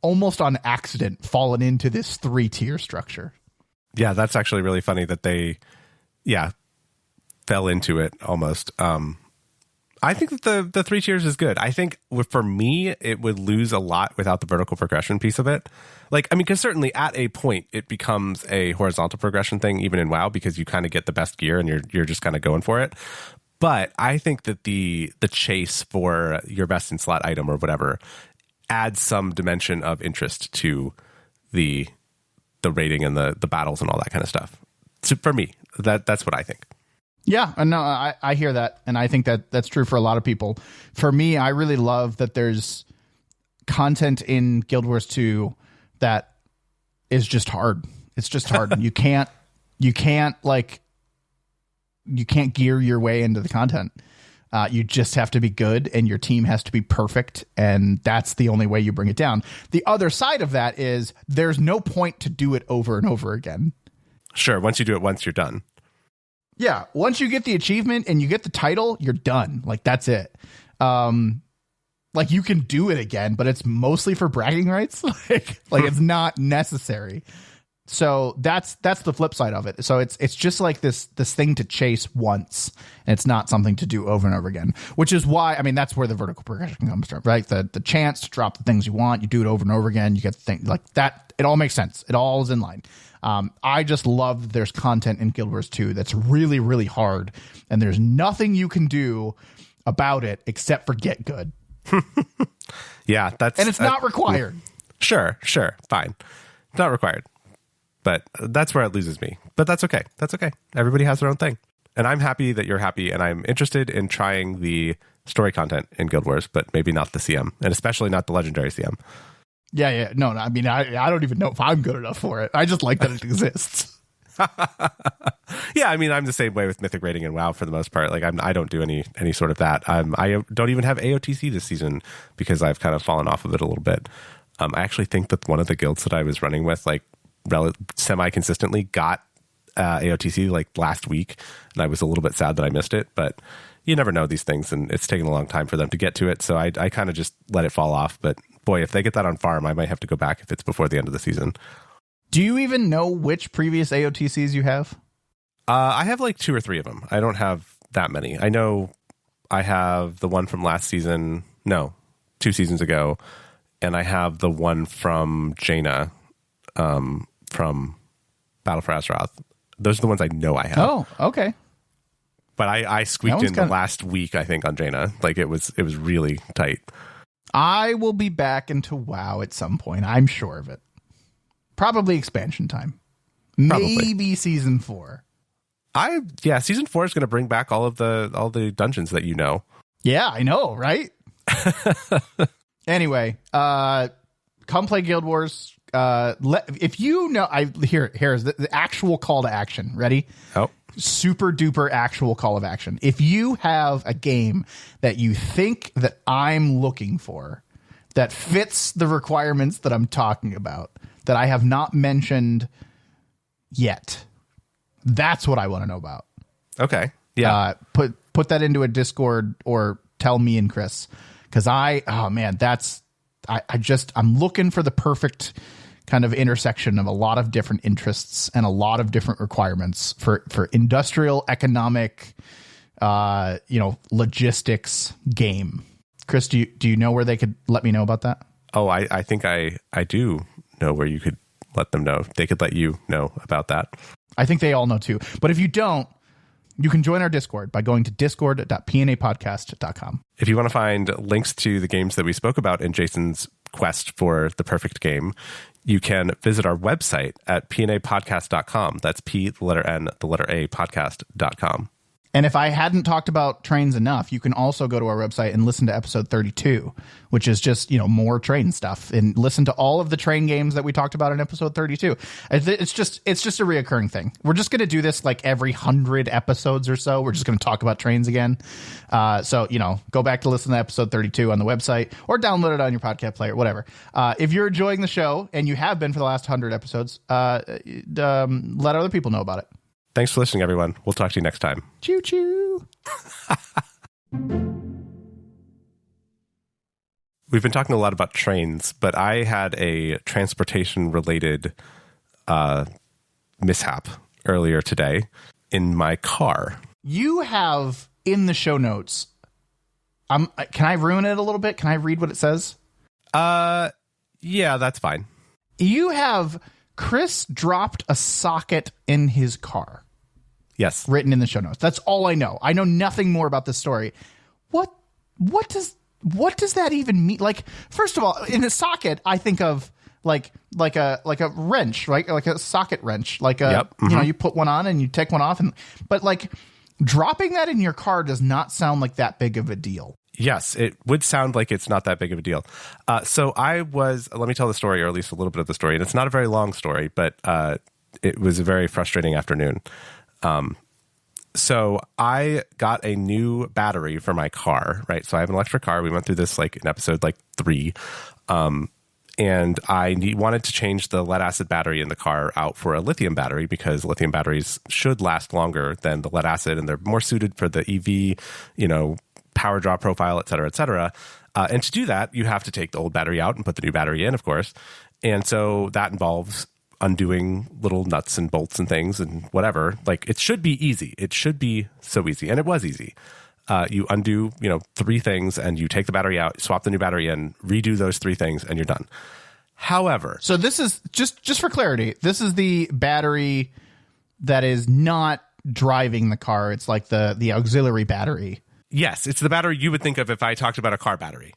almost on accident fallen into this 3-tier structure. Yeah, that's actually really funny that they, fell into it almost. I think that the 3 tiers is good. I think for me, it would lose a lot without the vertical progression piece of it. Like, because certainly at a point it becomes a horizontal progression thing, even in WoW, because you kind of get the best gear and you're just kind of going for it. But I think that the chase for your best in slot item or whatever adds some dimension of interest to the rating and the battles and all that kind of stuff. So for me, that's what I think. Yeah, no, I hear that, and I think that's true for a lot of people. For me, I really love that there's content in Guild Wars 2 that is just hard. It's just hard. You can't gear your way into the content. You just have to be good, and your team has to be perfect, and that's the only way you bring it down. The other side of that is there's no point to do it over and over again. Sure, once you do it once, you're done. Yeah, once you get the achievement and you get the title, you're done. Like, that's it. Like, you can do it again, but it's mostly for bragging rights. like it's not necessary. So that's the flip side of it. So it's just like this thing to chase once, and it's not something to do over and over again, which is why, I mean, that's where the vertical progression comes from, right? The chance to drop the things you want, you do it over and over again, you get the thing like that. It all makes sense. It all is in line. I just love that there's content in Guild Wars 2 that's really, really hard, and there's nothing you can do about it except for get good. Yeah, and it's not required. Sure, fine. It's not required. But that's where it loses me. But that's okay. That's okay. Everybody has their own thing. And I'm happy that you're happy, and I'm interested in trying the story content in Guild Wars, but maybe not the CM, and especially not the legendary CM. Yeah. No, I mean, I don't even know if I'm good enough for it. I just like that it exists. Yeah, I mean, I'm the same way with Mythic rating and WoW for the most part. Like, I don't do any sort of that. I don't even have AOTC this season because I've kind of fallen off of it a little bit. I actually think that one of the guilds that I was running with, like, semi-consistently got AOTC like last week, and I was a little bit sad that I missed it, but you never know these things, and it's taken a long time for them to get to it, so I kind of just let it fall off. But boy, if they get that on farm, I might have to go back if it's before the end of the season. Do you even know which previous AOTCs you have? I have like 2 or 3 of them. I don't have that many. I know I have the one from last season. No, 2 seasons ago. And I have the one from Jaina from Battle for Azeroth. Those are the ones I know I have. Oh, okay. But I squeaked in the last week, I think, on Jaina. Like it was really tight. I will be back into WoW at some point. I'm sure of it. Probably expansion time. Probably. Maybe season 4. Season 4 is going to bring back all the dungeons that you know. Yeah, I know, right? Anyway, come play Guild Wars. If you know, here's the actual call to action. Ready? Oh. Super duper actual call of action. If you have a game that you think that I'm looking for that fits the requirements that I'm talking about, that I have not mentioned yet, that's what I want to know about. Okay. Yeah. Put that into a Discord or tell me and Chris, because I'm looking for the perfect kind of intersection of a lot of different interests and a lot of different requirements for industrial, economic, logistics game. Chris, do you know where they could let me know about that? Oh, I think I do know where you could let them know. They could let you know about that. I think they all know too. But if you don't, you can join our Discord by going to discord.pnapodcast.com. If you want to find links to the games that we spoke about in Jason's quest for the perfect game, you can visit our website at pnapodcast.com. That's P, the letter N, the letter A, podcast.com. And if I hadn't talked about trains enough, you can also go to our website and listen to episode 32, which is just, more train stuff, and listen to all of the train games that we talked about in episode 32. It's just a reoccurring thing. We're just going to do this like every 100 episodes or so. We're just going to talk about trains again. So go back to listen to episode 32 on the website or download it on your podcast player, whatever. If you're enjoying the show, and you have been for the last 100 episodes, let other people know about it. Thanks for listening, everyone. We'll talk to you next time. Choo choo. We've been talking a lot about trains, but I had a transportation-related mishap earlier today in my car. You have in the show notes. Can I ruin it a little bit? Can I read what it says? Yeah, that's fine. You have Chris dropped a socket in his car. Yes. Written in the show notes. That's all I know. I know nothing more about this story. What does that even mean? Like, first of all, in a socket, I think of like a wrench, right? Like a socket wrench. Like you put one on and you take one off, but like dropping that in your car does not sound like that big of a deal. Yes, it would sound like it's not that big of a deal. So let me tell the story, or at least a little bit of the story. And it's not a very long story, but it was a very frustrating afternoon. So I got a new battery for my car, right? So I have an electric car. We went through this like in episode 3. And I wanted to change the lead acid battery in the car out for a lithium battery, because lithium batteries should last longer than the lead acid, and they're more suited for the EV, power draw profile, et cetera, et cetera. And to do that, you have to take the old battery out and put the new battery in, of course. And so that involves undoing little nuts and bolts and things and whatever. Like, it should be easy. It should be so easy. And it was easy. You undo, 3 things, and you take the battery out, swap the new battery in, redo those 3 things, and you're done. However, so this is just for clarity, this is the battery that is not driving the car. It's like the auxiliary battery. Yes, it's the battery you would think of if I talked about a car battery.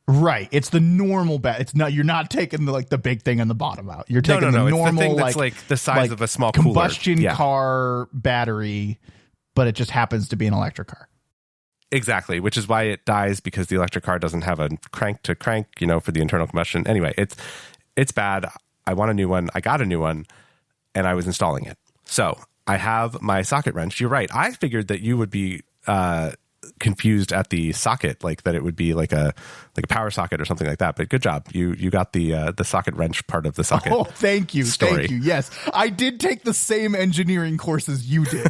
Right. It's the normal It's not. You're not taking the big thing on the bottom out. You're taking the normal, it's the thing that's like the size of a small combustion car battery, but it just happens to be an electric car. Exactly, which is why it dies, because the electric car doesn't have a crank to crank, for the internal combustion. Anyway, it's bad. I want a new one. I got a new one, and I was installing it. So I have my socket wrench. You're right. I figured that you would be confused at the socket, like that it would be like a power socket or something like that. But good job, you got the socket wrench part of the socket. Oh, thank you, story. Thank you. Yes, I did take the same engineering courses you did.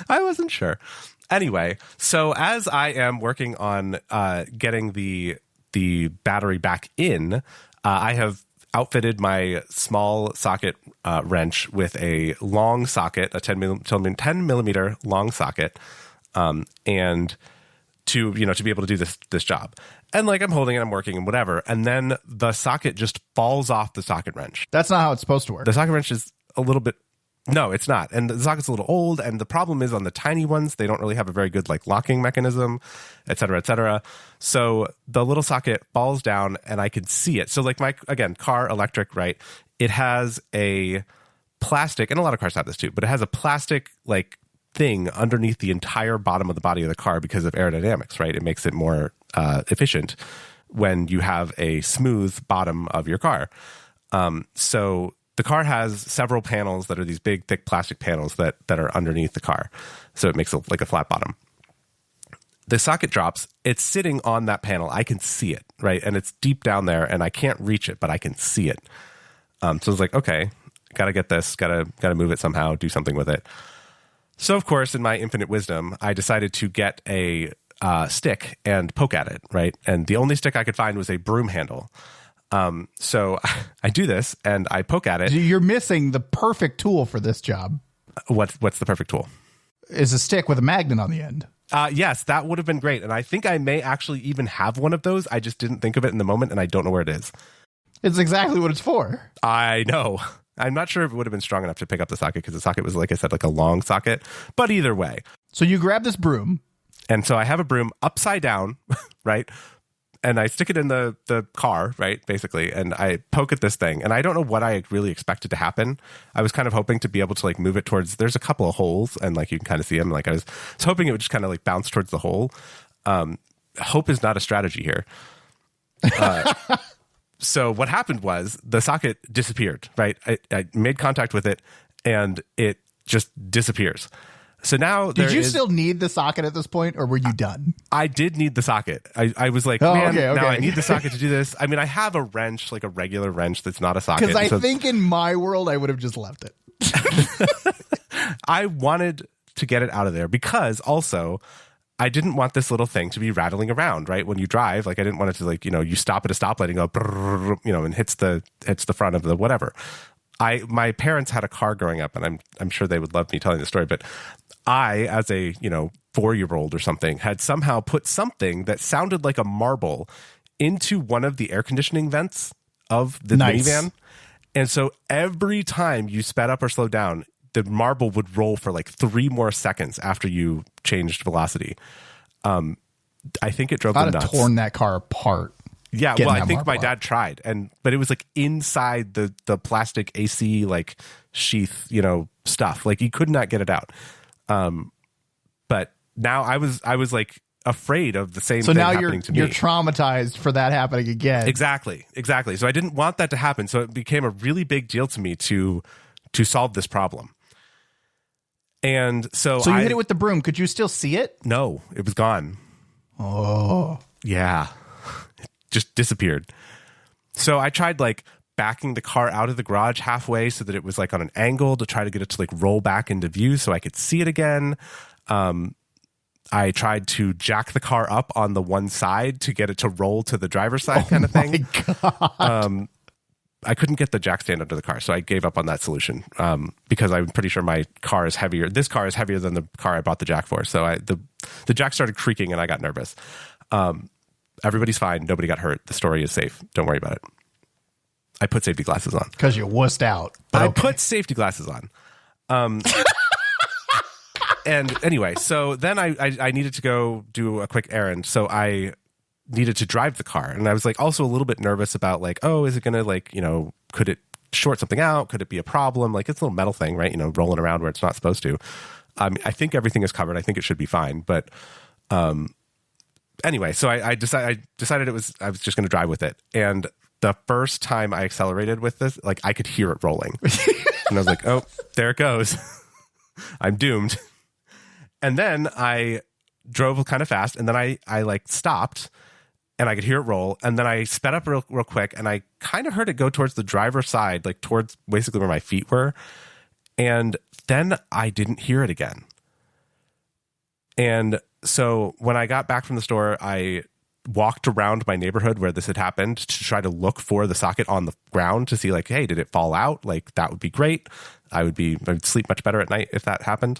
I wasn't sure. Anyway, so as I am working on getting the battery back in, I have outfitted my small socket wrench with a long socket, a 10 millimeter long socket, and to be able to do this job. And like I'm holding it, I'm working and whatever. And then the socket just falls off the socket wrench. That's not how it's supposed to work. The socket wrench is a little bit, no, it's not. And the socket's a little old. And the problem is on the tiny ones, they don't really have a very good like locking mechanism, et cetera, et cetera. So the little socket falls down and I can see it. So like again, car, electric, right? It has a plastic, and a lot of cars have this too, but it has a plastic like thing underneath the entire bottom of the body of the car because of aerodynamics, right? It makes it more efficient when you have a smooth bottom of your car. So the car has several panels that are these big, thick plastic panels that are underneath the car. So it makes like a flat bottom. The socket drops. It's sitting on that panel. I can see it, right? And it's deep down there, and I can't reach it, but I can see it. So I was like, okay, got to get this, got to move it somehow, do something with it. So, of course, in my infinite wisdom, I decided to get a stick and poke at it, right? And the only stick I could find was a broom handle. So I do this and I poke at it. You're missing the perfect tool for this job. What's the perfect tool? Is a stick with a magnet on the end. Yes, that would have been great. And I think I may actually even have one of those. I just didn't think of it in the moment and I don't know where it is. It's exactly what it's for. I know. I'm not sure if it would have been strong enough to pick up the socket because the socket was, like I said, like a long socket. But either way. So you grab this broom. And so I have a broom upside down, right? And I stick it in the car, right, basically, and I poke at this thing. And I don't know what I really expected to happen. I was kind of hoping to be able to, like, move it towards... There's a couple of holes, and, like, you can kind of see them. Like, I was hoping it would just kind of, like, bounce towards the hole. Hope is not a strategy here. So what happened was the socket disappeared, right? I made contact with it, and it just disappears. So now did you still need the socket at this point, or were you done? I did need the socket. I was like, okay. Now I need the socket to do this. I mean, I have a wrench, like a regular wrench that's not a socket. Because I think in my world, I would have just left it. I wanted to get it out of there because also I didn't want this little thing to be rattling around, right? When you drive, like I didn't want it to, like, you stop at a stoplight and go, brrr, and hits the front of the whatever. My parents had a car growing up, and I'm sure they would love me telling the story, but I, as a 4-year-old or something, had somehow put something that sounded like a marble into one of the air conditioning vents of the minivan. And so every time you sped up or slowed down, the marble would roll for like 3 more seconds after you changed velocity. I think it drove them nuts. I'd have torn that car apart. Yeah, well, I think my dad tried, but it was like inside the plastic AC like sheath, stuff. Like he could not get it out. But now I was like afraid of the same thing happening to me. So now you're traumatized for that happening again. Exactly. So I didn't want that to happen. So it became a really big deal to me to solve this problem. And so you hit it with the broom. Could you still see it? No, it was gone. Oh. Yeah. It just disappeared. So I tried like backing the car out of the garage halfway so that it was like on an angle to try to get it to like roll back into view so I could see it again. I tried to jack the car up on the one side to get it to roll to the driver's side kind of thing. God. I couldn't get the jack stand under the car, so I gave up on that solution because I'm pretty sure my car is heavier. This car is heavier than the car I bought the jack for. So the jack started creaking and I got nervous. Everybody's fine. Nobody got hurt. The story is safe. Don't worry about it. I put safety glasses on. Because you wussed out. I put safety glasses on. And anyway, so then I needed to go do a quick errand. So I needed to drive the car. And I was like also a little bit nervous about like, oh, is it going to like, could it short something out? Could it be a problem? Like it's a little metal thing, right? Rolling around where it's not supposed to. I think everything is covered. I think it should be fine. But anyway, so I decided I was just going to drive with it. And the first time I accelerated with this, like I could hear it rolling. And I was like, oh, there it goes. I'm doomed. And then I drove kind of fast, and then I like stopped, and I could hear it roll, and then I sped up real quick, and I kind of heard it go towards the driver's side, like towards basically where my feet were, and then I didn't hear it again. And so when I got back from the store, I walked around my neighborhood where this had happened to try to look for the socket on the ground to see like, hey, did it fall out? Like that would be great. I would sleep much better at night if that happened.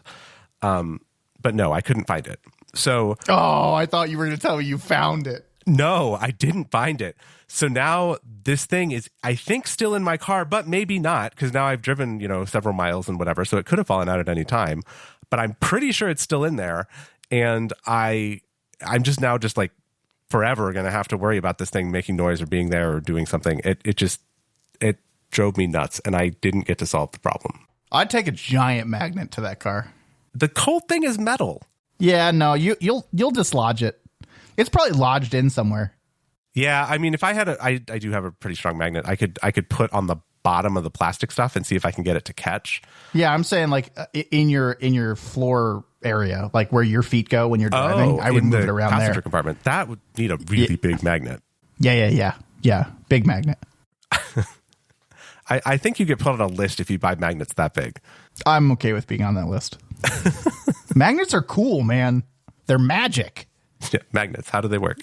but no, I couldn't find it. So Oh, I thought you were going to tell me you found it. no, I didn't find it. So now this thing is, I think, still in my car, but maybe not, because now I've driven, several miles and whatever, so it could have fallen out at any time. But I'm pretty sure it's still in there, and I'm just now just like forever going to have to worry about this thing making noise or being there or doing something. It drove me nuts, and I didn't get to solve the problem. I'd take a giant magnet to that car. The cold thing is metal. Yeah, no, you'll dislodge it. It's probably lodged in somewhere. Yeah, I mean, if I had I do have a pretty strong magnet. I could put on the bottom of the plastic stuff and see if I can get it to catch. Yeah, I'm saying like in your floor area, like where your feet go when you're driving. I would move it around passenger there. Compartment. That would need a really big magnet. Yeah. Big magnet. I think you get put on a list if you buy magnets that big. I'm okay with being on that list. Magnets are cool, man. They're magic. Yeah, magnets. How do they work?